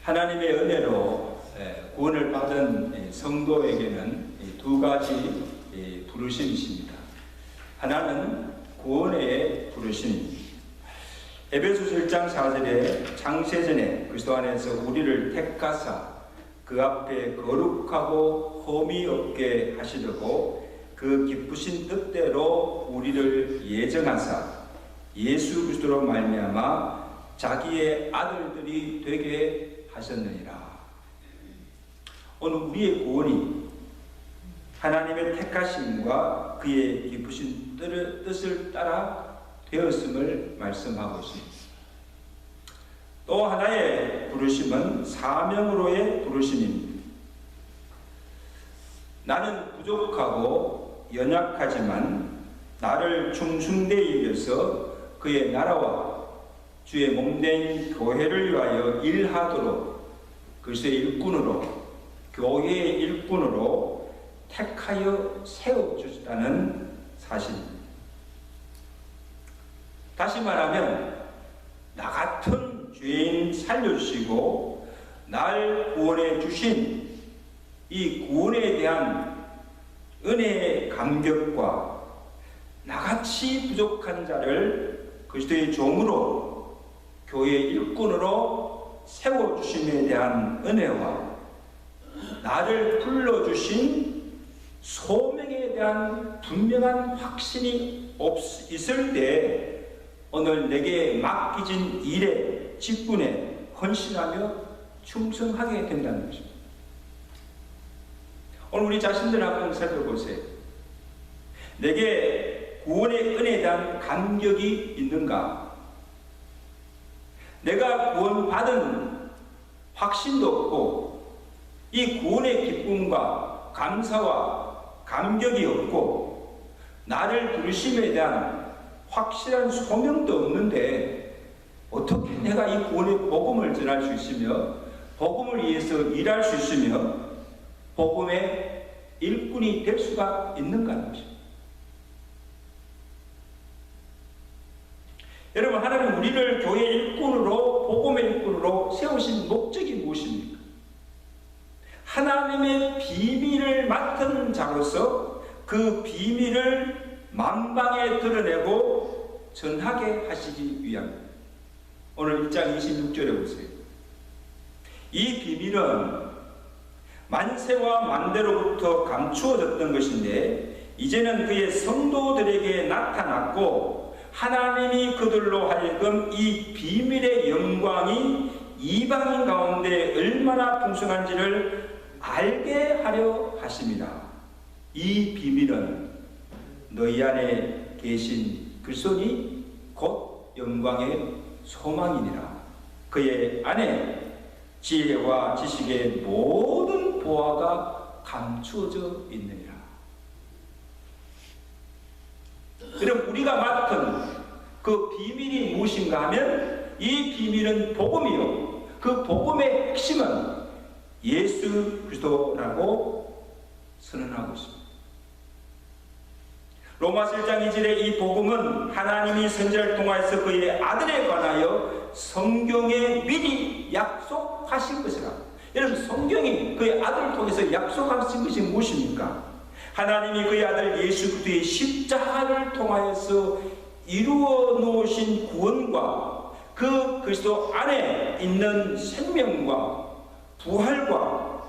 하나님의 은혜로 구원을 받은 성도에게는 두 가지 부르심이 있습니다. 하나는 구원의 부르심입니다. 에베소서 1장 4절에 창세전에 그리스도 안에서 우리를 택하사 그 앞에 거룩하고 흠이 없게 하시려고 그 기쁘신 뜻대로 우리를 예정하사 예수 그리스도로 말미암아 자기의 아들들이 되게 하셨느니라. 오늘 우리의 구원이 하나님의 택하심과 그의 기쁘신 뜻을 따라 되었음을 말씀하고 있습니다. 또 하나의 부르심은 사명으로의 부르심입니다. 나는 부족하고 연약하지만 나를 충성되이 여겨서 그의 나라와 주의 몸된 교회를 위하여 일하도록 그리스도의 일꾼으로 교회의 일꾼으로 택하여 세워주셨다는 사실입니다. 다시 말하면 나 같은 죄인 살려주시고 날 구원해 주신 이 구원에 대한 은혜의 감격과 나같이 부족한 자를 그리스도의 종으로 교회의 일꾼으로 세워주심에 대한 은혜와 나를 불러주신 소명에 대한 분명한 확신이 있을 때 오늘 내게 맡겨진 일에 직분에 헌신하며 충성하게 된다는 것입니다. 오늘 우리 자신들 한번 살펴보세요. 내게 구원의 은혜에 대한 감격이 있는가? 내가 구원받은 확신도 없고 이 구원의 기쁨과 감사와 감격이 없고 나를 부르심에 대한 확실한 소명도 없는데 어떻게 내가 이 구원의 복음을 전할 수 있으며 복음을 위해서 일할 수 있으며 복음의 일꾼이 될 수가 있는가 하는 것입니다. 여러분, 하나님 우리를 교회 일꾼으로 복음의 일꾼으로 세우신 목적이 무엇입니까? 하나님의 비밀을 맡은 자로서 그 비밀을 만방에 드러내고 전하게 하시기 위함입니다. 오늘 1장 26절에 보세요. 이 비밀은 만세와 만대로부터 감추어졌던 것인데 이제는 그의 성도들에게 나타났고 하나님이 그들로 하여금 이 비밀의 영광이 이방인 가운데 얼마나 풍성한지를 알게 하려 하십니다. 이 비밀은 너희 안에 계신 그리스도니 곧 영광의 소망이니라. 그의 안에 지혜와 지식의 모든 보화가 감추어져 있느니라. 여러분, 우리가 맡은 그 비밀이 무엇인가 하면 이 비밀은 복음이요. 그 복음의 핵심은 예수 그리스도라고 선언하고 있습니다. 로마서 1장 2절에 이 복음은 하나님이 선지자를 통하여서 그의 아들에 관하여 성경에 미리 약속하신 것이라. 여러분, 성경이 그의 아들을 통해서 약속하신 것이 무엇입니까? 하나님이 그의 아들 예수 그리스도의 십자가를 통하여서 이루어 놓으신 구원과 그 그리스도 안에 있는 생명과 부활과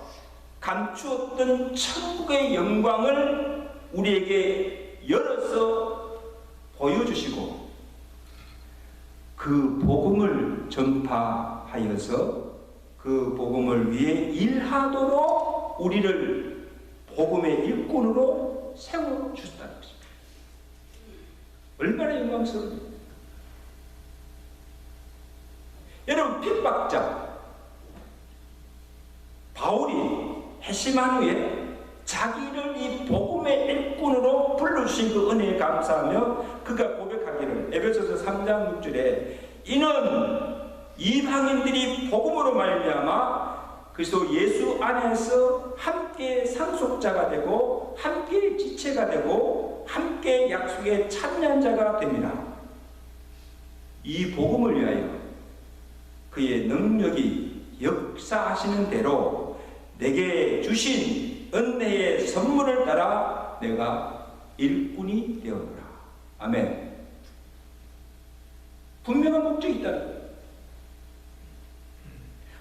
감추었던 천국의 영광을 우리에게 열어서 보여주시고 그 복음을 전파하여서 그 복음을 위해 일하도록 우리를 복음의 일꾼으로 세워주셨다는 것입니다. 얼마나 영광스러워요. 여러분, 핍박자 바울이 회심한 후에 자기를 이 복음의 일꾼으로 불러주신 그 은혜에 감사하며 그가 고백하기를 에베소서 3장 6절에 이는 이방인들이 복음으로 말미암아 그리스도 예수 안에서 함께 상속자가 되고 함께 지체가 되고 함께 약속의 참여자가 됩니다. 이 복음을 위하여 그의 능력이 역사하시는 대로 내게 주신 은혜의 선물을 따라 내가 일꾼이 되었노라. 아멘. 분명한 목적이 있다는 거예요.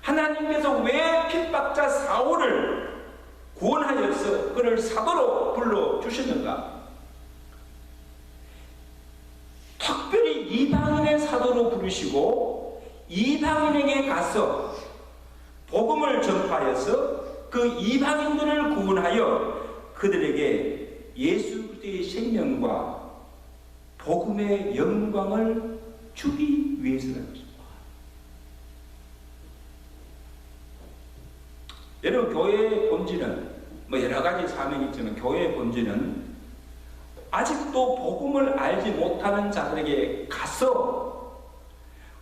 하나님께서 왜 핍박자 사울을 구원하여서 그를 사도로 불러주셨는가? 특별히 이방인의 사도로 부르시고 이방인에게 가서 복음을 전파하여서 그 이방인들을 구원하여 그들에게 예수 그리스도의 생명과 복음의 영광을 주기 위해서라는 것입니다. 여러분, 교회의 본질은 여러 가지 사명이 있지만 교회의 본질은 아직도 복음을 알지 못하는 자들에게 가서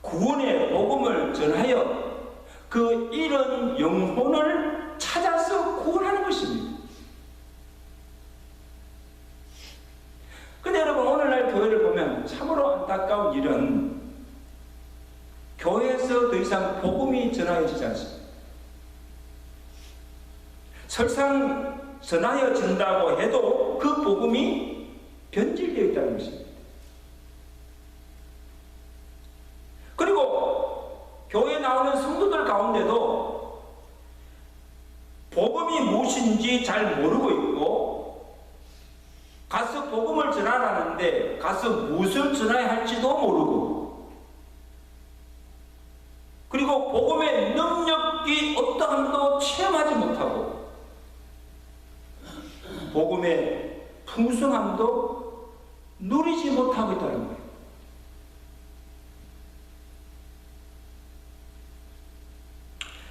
구원의 복음을 전하여 그 잃은 영혼을 찾아서 구원하는 것입니다. 근데 여러분, 오늘날 교회를 보면 참으로 안타까운 일은 교회에서 더 이상 복음이 전하여지지 않습니다. 설상 전하여진다고 해도 그 복음이 변질되어 있다는 것입니다. 그리고 교회에 나오는 성도들 가운데도 복음이 무엇인지 잘 모르고 있고, 가서 복음을 전하라는데 가서 무엇을 전해야 할지도 모르고, 그리고 복음의 능력이 어떠함도 체험하지 못하고, 복음의 풍성함도 누리지 못하고 있다는 거예요.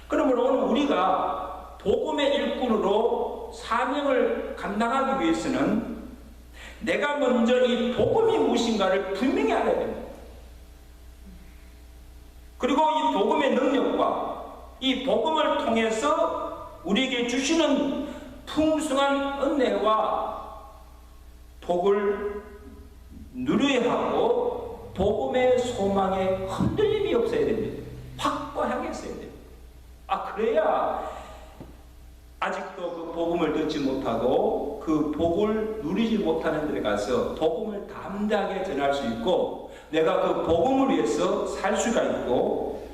그러므로 오늘 우리가 복음의 일꾼으로 사명을 감당하기 위해서는 내가 먼저 이 복음이 무엇인가를 분명히 알아야 됩니다. 그리고 이 복음의 능력과 이 복음을 통해서 우리에게 주시는 풍성한 은혜와 복을 누려야 하고, 복음의 소망에 흔들림이 없어야 됩니다. 확고하게 있어야 됩니다. 그래야 아직도 그 복음을 듣지 못하고 그 복을 누리지 못하는 데에 가서 복음을 담대하게 전할 수 있고, 내가 그 복음을 위해서 살 수가 있고,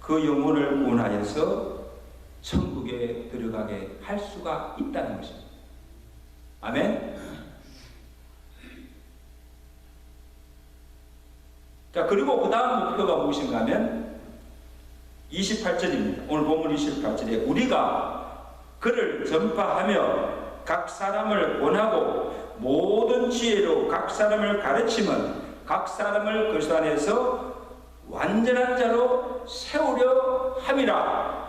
그 영혼을 구원하여서 천국에 들어가게 할 수가 있다는 것입니다. 아멘. 자, 그리고 그 다음 목표가 무엇인가 하면 28절입니다. 오늘 본문 28절에 우리가 그를 전파하며 각 사람을 권하고 모든 지혜로 각 사람을 가르치면 각 사람을 그리스도 안에서 완전한 자로 세우려 함이라.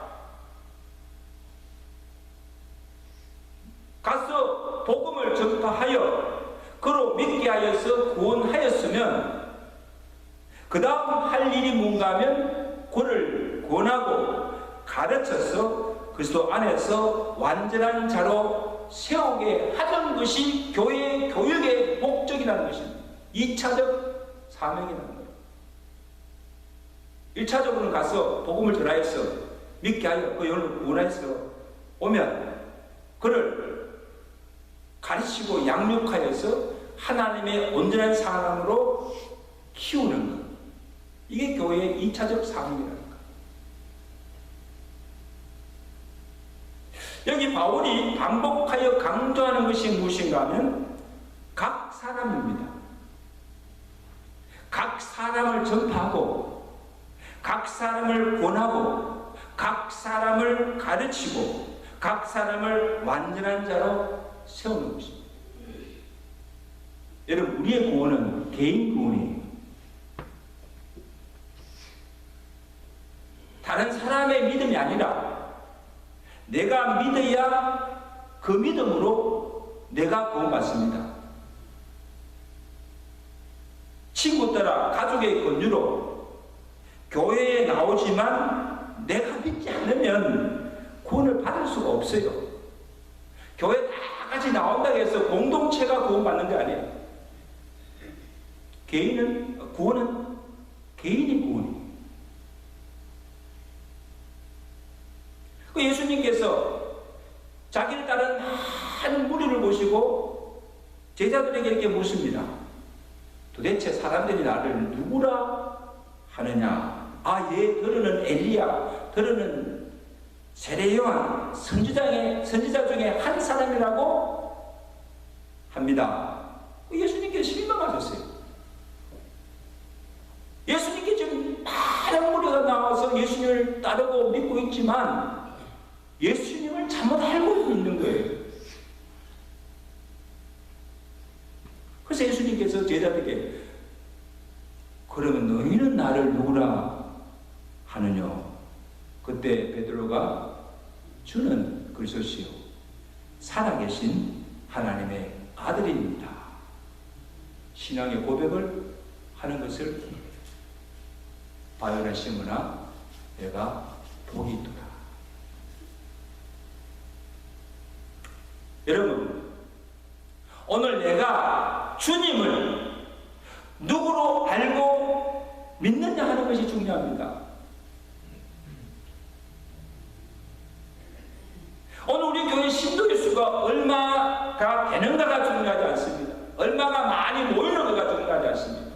가서 복음을 전파하여 그로 믿게 하여서 구원하였으면 그 다음 할 일이 뭔가 하면 그를 권하고 가르쳐서 그리스도 안에서 완전한 자로 세우게 하는 것이 교회의 교육의 목적이라는 것입니다. 2차적 사명이라는 거예요. 1차적으로는 가서 복음을 전하여서 믿게 하여 그 영혼을 구원하여서 오면 그를 가르치고 양육하여서 하나님의 온전한 사람으로 키우는 것. 이게 교회의 2차적 사명이라는 것. 여기 바울이 반복하여 강조하는 것이 무엇인가 하면 각 사람입니다. 각 사람을 전파하고 각 사람을 권하고 각 사람을 가르치고 각 사람을 완전한 자로 세우는 것입니다. 여러분, 우리의 구원은 개인 구원이에요. 다른 사람의 믿음이 아니라 내가 믿어야 그 믿음으로 내가 구원받습니다. 친구 따라 가족의 권유로 교회에 나오지만 내가 믿지 않으면 구원을 받을 수가 없어요. 교회 다 같이 나온다고 해서 공동체가 구원받는 게 아니에요. 구원은 개인의 구원이에요. 그 예수님께서 자기를 따른 많은 무리를 보시고 제자들에게 이렇게 묻습니다. 도대체 사람들이 나를 누구라 하느냐? 너는 엘리야, 너는 세례요한 선지자 중에 한 사람이라고 합니다. 예수님께 실망하셨어요. 예수님께 지금 많은 무리가 나와서 예수님을 따르고 믿고 있지만 예수님을 잘못 알고 있는 거예요. 그래서 예수님께서 제자들에게 그러면 너희는 나를 누구라 하느냐? 그때 베드로가 주는 그리스도시요 살아계신 하나님의 아들입니다. 신앙의 고백을 하는 것을 바요나 시므나 내가 복이 있도다. 여러분, 오늘 내가 주님을 누구로 알고 믿느냐 하는 것이 중요합니다. 오늘 우리 교회 신도의 수가 얼마가 되는가가 중요하지 않습니다. 얼마가 많이 모이는 것가 중요하지 않습니다.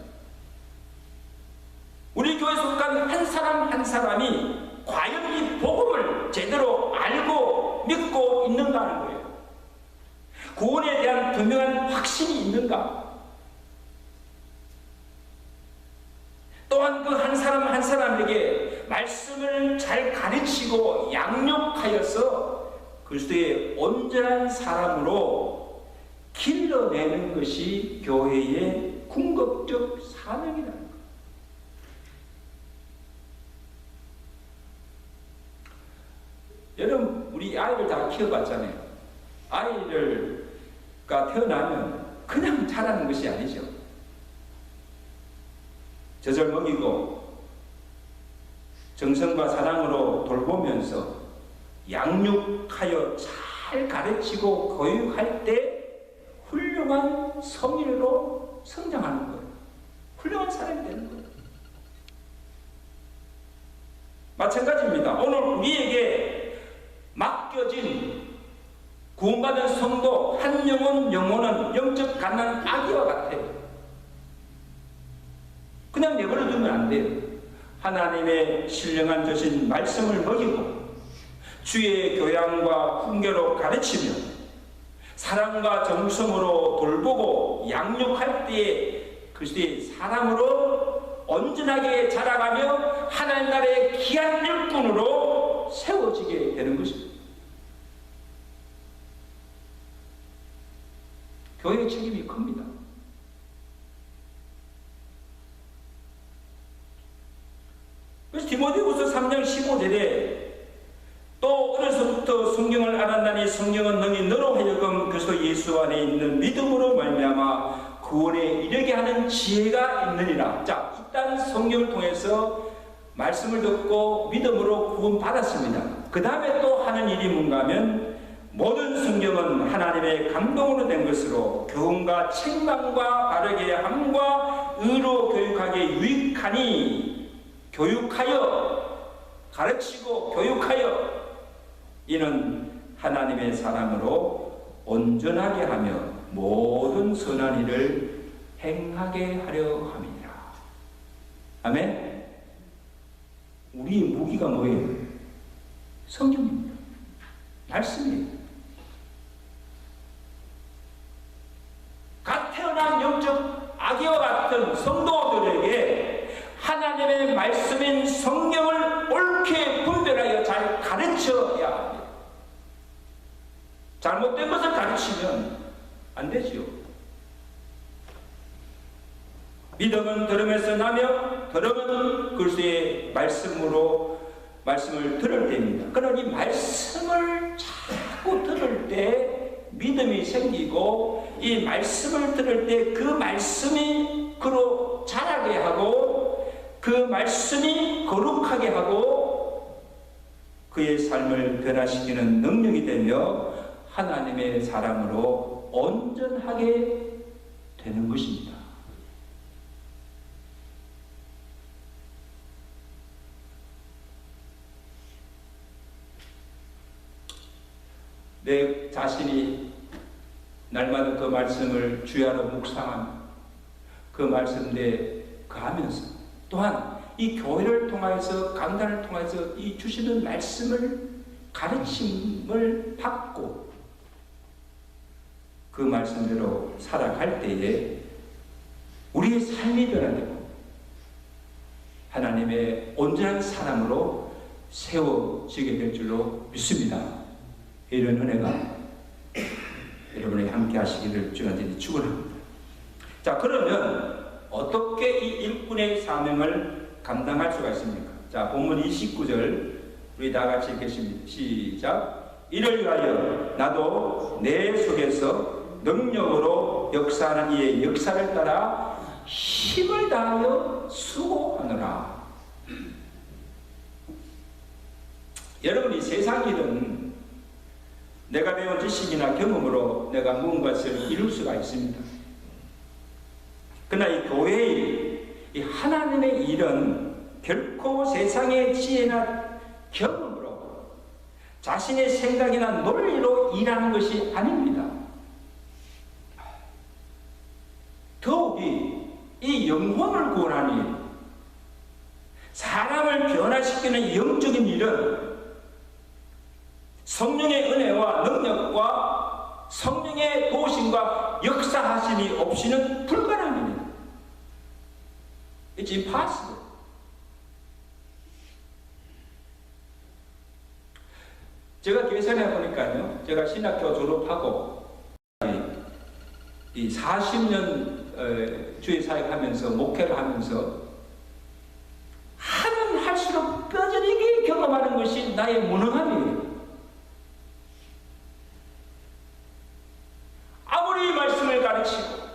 우리 교회 속한 한 사람 한 사람이 과연 이 복음을 제대로 알고 믿고 있는가 하는 거예요. 구원에 대한 분명한 확신이 있는가? 또한 그 한 사람 한 사람에게 말씀을 잘 가르치고 양육하여서 그리스도의 온전한 사람으로 길러내는 것이 교회의 궁극적 사명이라는 거예요. 여러분, 우리 아이를 다 키워봤잖아요. 아이가 태어나면 그냥 자라는 것이 아니죠. 젖을 먹이고 정성과 사랑으로 돌보면서 양육하여 잘 가르치고 교육할 때 훌륭한 성인으로 성장하는 거예요. 훌륭한 사람이 되는 거예요. 마찬가지입니다. 오늘 우리에게 맡겨진 구원받은 성도 한 영혼은 영적 갓난 아기와 같아요. 그냥 내버려 두면 안 돼요. 하나님의 신령한 주신 말씀을 먹이고 주의 교양과 훈계로 가르치며 사랑과 정성으로 돌보고 양육할 때에 그리스도의 사람으로 온전하게 자라가며 하나님 나라의 귀한 일꾼으로 세워지게 되는 것입니다. 교회의 책임이 큽니다. 그래서 디모데후서 3장 15절에 또 어려서부터 성경을 알았나니 성경은 능히 너로 하여금 그리스도 예수 안에 있는 믿음으로 말미암아 구원에 이르게 하는 지혜가 있느니라. 자, 일단 성경을 통해서 말씀을 듣고 믿음으로 구원받았습니다. 그 다음에 또 하는 일이 뭔가 하면 모든 성경은 하나님의 감동으로 된 것으로 교훈과 책망과 바르게 함과 의로 교육하기에 유익하니 교육하여 가르치고 교육하여 이는 하나님의 사람으로 온전하게 하며 모든 선한 일을 행하게 하려 함이니라. 아멘. 우리의 무기가 뭐예요? 성경입니다. 말씀이에요. 갓 태어난 영적 아기와 같은 성도들에게 하나님의 말씀인 성경을 옳게 분별하여 잘 가르쳐야 합니다. 잘못된 것을 가르치면 안 되지요. 믿음은 들음에서 나며 들음은 그리스도의 말씀을 들을 때입니다. 그러니 말씀을 자꾸 들을 때 믿음이 생기고 이 말씀을 들을 때 그 말씀이 그로 자라게 하고 그 말씀이 거룩하게 하고 그의 삶을 변화시키는 능력이 되며 하나님의 사람으로 온전하게 되는 것입니다. 내 자신이 날마다 그 말씀을 주야로 묵상하며 그 말씀대로 가면서 또한 이 교회를 통해서 강단을 통해서 이 주시는 말씀을 가르침을 받고 그 말씀대로 살아갈 때에 우리의 삶이 변화되고 하나님의 온전한 사람으로 세워지게 될 줄로 믿습니다. 이런 은혜가 여러분이 함께 하시기를 주님께 축원합니다. 자, 그러면 어떻게 이 일꾼의 사명을 감당할 수가 있습니까? 자, 본문 29절 우리 다 같이 읽겠습니다. 시작. 이를 위하여 나도 내 속에서 능력으로 역사하는 이의 역사를 따라 힘을 다하여 수고하노라. 여러분이 세상 일은 내가 배운 지식이나 경험으로 내가 무언가를 이룰 수가 있습니다. 그러나 이 교회의 일, 이 하나님의 일은 결코 세상의 지혜나 경험으로 자신의 생각이나 논리로 일하는 것이 아닙니다. 더욱이 이 영혼을 구원하는 일, 사람을 변화시키는 영적인 일은 성령의 은혜와 능력과 성령의 도우심과 역사하심이 없이는 불가능합니다. It's impossible. 제가 계산해 보니까요, 제가 신학교 졸업하고 이 40년 주의 사역하면서 목회를 하면서 하면 할수록 뼈저리게 경험하는 것이 나의 무능함이에요. 아무리 말씀을 가르치고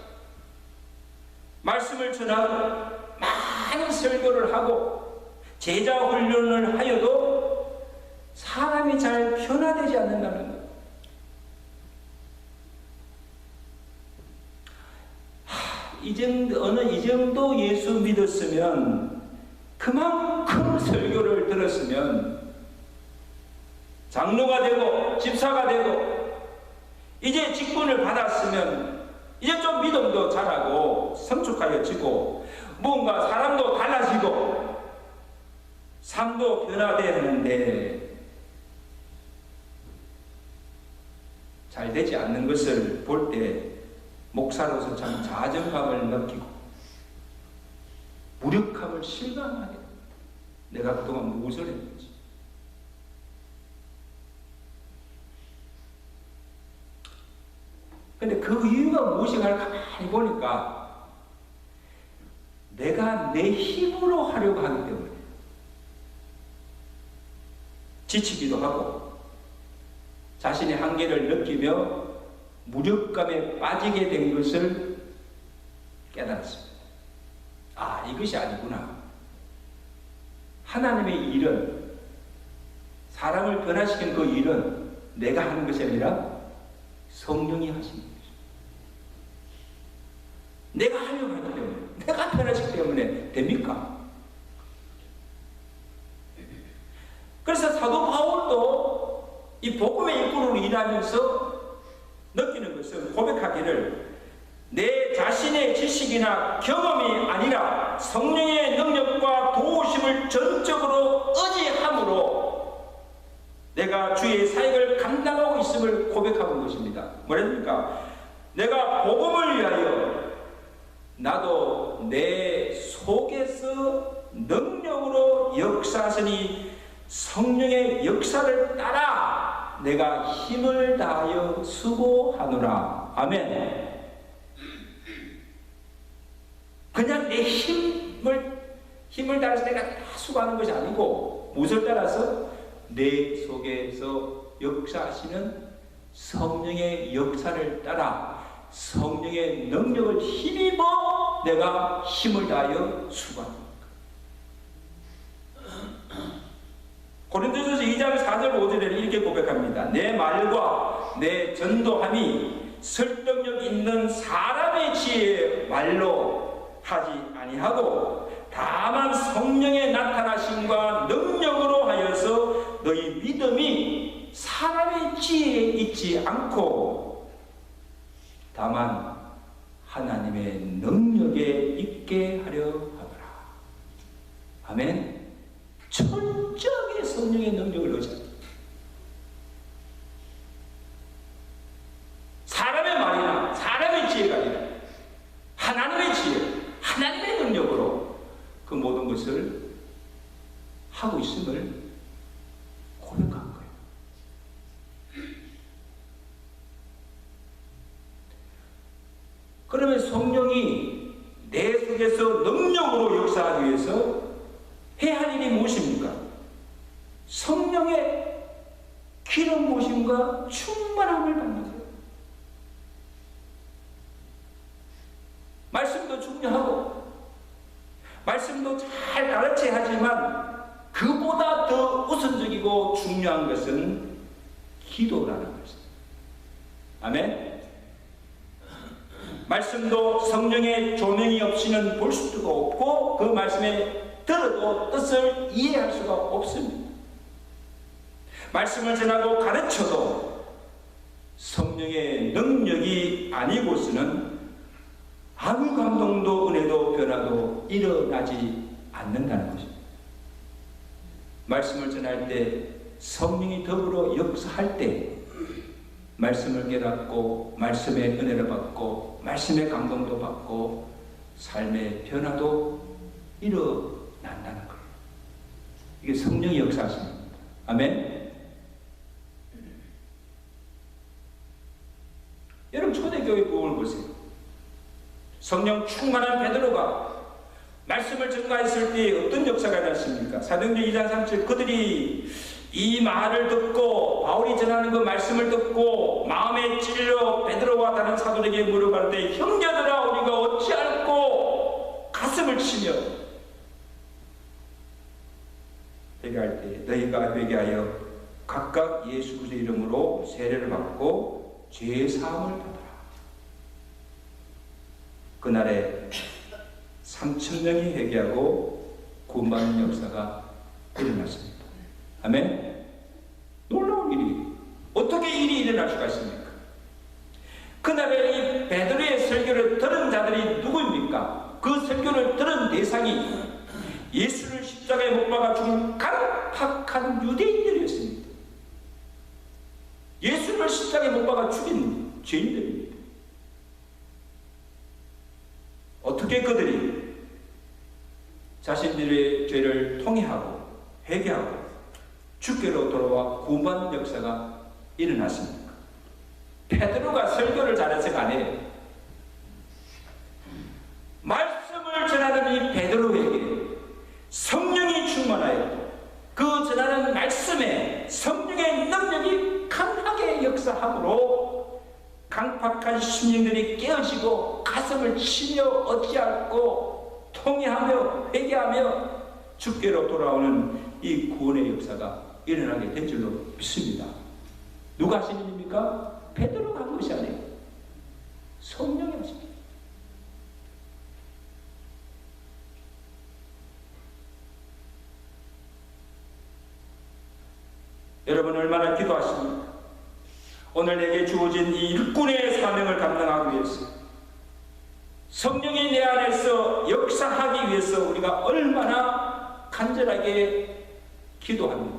말씀을 전하고 많은 설교를 하고 제자 훈련을 하여도 사람이 잘 변화되지 않는다는 것. 이 정도 예수 믿었으면, 그만큼 설교를 들었으면 장로가 되고 집사가 되고 이제 직분을 받았으면 이제 좀 믿음도 자라고 성숙하여지고 뭔가 사람도 달라지고 삶도 변화되는데 잘 되지 않는 것을 볼 때 목사로서 참 자존감을 느끼고 무력함을 실감하게, 내가 그동안 무엇을 했는지. 근데 그 이유가 무엇인가를 가만히 보니까 내가 내 힘으로 하려고 하기 때문에 지치기도 하고 자신의 한계를 느끼며 무력감에 빠지게 된 것을 깨달았습니다. 아, 이것이 아니구나. 하나님의 일은, 사람을 변화시키는 그 일은 내가 하는 것이 아니라 성령이 하시는 것입니다. 내가 하려고 하기 때문에, 내가 변화시키기 때문에 됩니까? 그래서 사도 바울도 이 복음의 일꾼으로 일하면서 느끼는 것은, 고백하기를 내 자신의 지식이나 경험이 아니라 성령의 능력과 도우심을 전적으로 의지함으로 내가 주의 사역을 감당하고 있음을 고백하는 것입니다. 뭐랍니까? 내가 복음을 위하여 나도 내 속에서 능력으로 역사하시니 성령의 역사를 따라 내가 힘을 다하여 수고하노라. 아멘. 그냥 내 힘을 따라서 내가 다 수고하는 것이 아니고 무엇을 따라서 내 속에서 역사하시는 성령의 역사를 따라 성령의 능력을 힘입어 내가 힘을 다하여 수고하는 것. 고린도전서 2장 4절 5절에는 이렇게 고백합니다. 내 말과 내 전도함이 설득력 있는 사람의 지혜의 말로 하지 아니하고 다만 성령의 나타나심과 능력으로 하여서 너희 믿음이 사람의 지혜에 있지 않고 다만 하나님의 능력에 있게 하려 하더라. 아멘. 철저하게 성령의 능력을 의지합니다. 사람의 말이나 사람의 지혜가 아니라 하나님의 지혜, 하나님의 능력으로 그 모든 것을 하고 있음을 고백한 거예요. 그러면 성령이 내 속에서 능력으로 역사하기 위해서 해야 할 일이 무엇입니까? 성령의 기름 부으심과 충만함을 받는 거예요. 말씀도 중요하고 말씀도 잘 가르쳐야 하지만 그보다 더 우선적이고 중요한 것은 기도라는 것입니다. 아멘. 말씀도 성령의 조명이 없이는 볼 수가 없고 그 말씀에 들어도 뜻을 이해할 수가 없습니다. 말씀을 전하고 가르쳐도 성령의 능력이 아니고서는 아무 감동도 은혜도 변화도 일어나지 않는다는 것입니다. 말씀을 전할 때 성령이 더불어 역사할 때 말씀을 깨닫고 말씀의 은혜를 받고 말씀의 감동도 받고 삶의 변화도 일어난다는 거예요. 이게 성령의 역사십니다. 아멘. 여러분 초대교회 부흥을 보세요. 성령 충만한 베드로가 말씀을 전가했을 때 어떤 역사가 일어났습니까? 사도행전 2장 3절 그들이 이 말을 듣고 바울이 전하는 그 말씀을 듣고 마음에 찔려 베드로와 다른 사도에게 물어봤는데 형제들아 우리가 어찌할꼬 가슴을 치며 회개할 때 너희가 회개하여 각각 예수 그리스도의 이름으로 세례를 받고 죄 사함을 받아라. 그날에 3,000명이 회개하고 구원받는 역사가 일어났습니다. 아멘. 놀라운 일이 어떻게 일이 일어날 수가 있습니까? 그날에 이 베드로의 설교를 들은 자들이 누구입니까? 그 설교를 들은 대상이 예수를 십자가에 못 박아 죽은 강팍한 유대인들이었습니다. 예수를 십자가에 못 박아 죽인 죄인들입니다. 어떻게 그들이 자신들의 죄를 통회하고 회개하고 주께로 돌아와 구원받는 역사가 일어났습니까? 베드로가 설교를 잘해서가 아니에요. 말씀을 전하는 이 베드로에게 성령이 충만하였고 그 전하는 말씀에 성령의 능력이 강하게 역사함으로 강팍한 심령들이 깨어지고 가슴을 치며 어찌할꼬 통회하며 회개하며 주께로 돌아오는 이 구원의 역사가 일어나게 된 줄로 믿습니다. 누가 하신 일입니까? 베드로가 한 것이 아니에요. 성령이 하십니다. 여러분 얼마나 기도하십니까? 오늘 내게 주어진 이 일꾼의 사명을 감당하기 위해서 성령이 내 안에서 역사하기 위해서 우리가 얼마나 간절하게 기도합니까?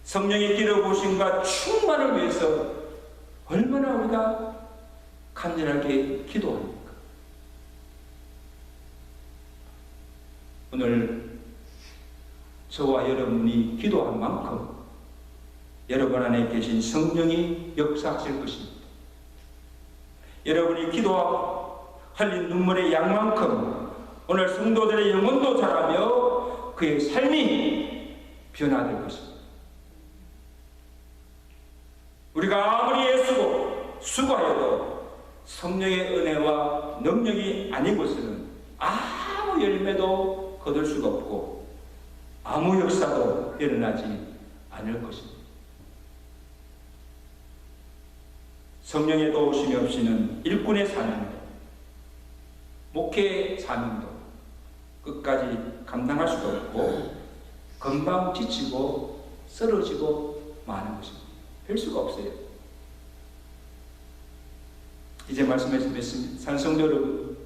성령의 기름 부으심과 충만을 위해서 얼마나 우리가 간절하게 기도합니까? 오늘 저와 여러분이 기도한 만큼 여러분 안에 계신 성령이 역사하실 것입니다. 여러분이 기도하고 흘린 눈물의 양만큼 오늘 성도들의 영혼도 자라며 그의 삶이 변화될 것입니다. 우리가 아무리 애쓰고 수고하여도 성령의 은혜와 능력이 아니고서는 아무 열매도 거둘 수가 없고 아무 역사도 일어나지 않을 것입니다. 성령의 도우심이 없이는 일꾼의 사명도 목회의 사명도 끝까지 감당할 수도 없고 금방 지치고 쓰러지고 마는 것입니다. 별 수가 없어요. 이제 말씀해 주겠습니다. 산성도 여러분,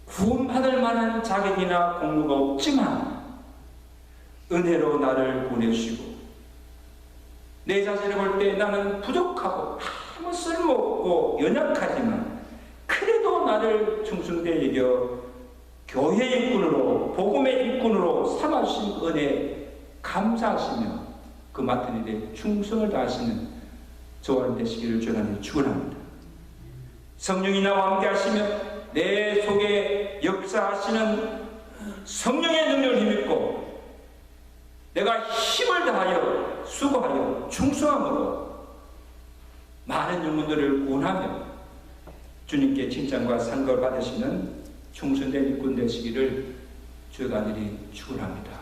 구원받을 만한 자격이나 공로가 없지만 은혜로 나를 보내주시고 내 자신을 볼 때 나는 부족하고 아무 쓸모없고 연약하지만 그래도 나를 충성되게 여겨 교회 일꾼으로 복음의 일꾼으로 삼아주신 은혜에 감사하시며 그 맡은 일에 충성을 다하시는 저와 되시기를 주님 축원합니다. 성령이 나와 함께 하시며 내 속에 역사하시는 성령의 능력을 힘입고 내가 힘을 다하여 수고하여 충성함으로 많은 영혼들을 구원하며 주님께 칭찬과 상급을 받으시는 충성된 일꾼 되시기를 주의 간절히 축원합니다.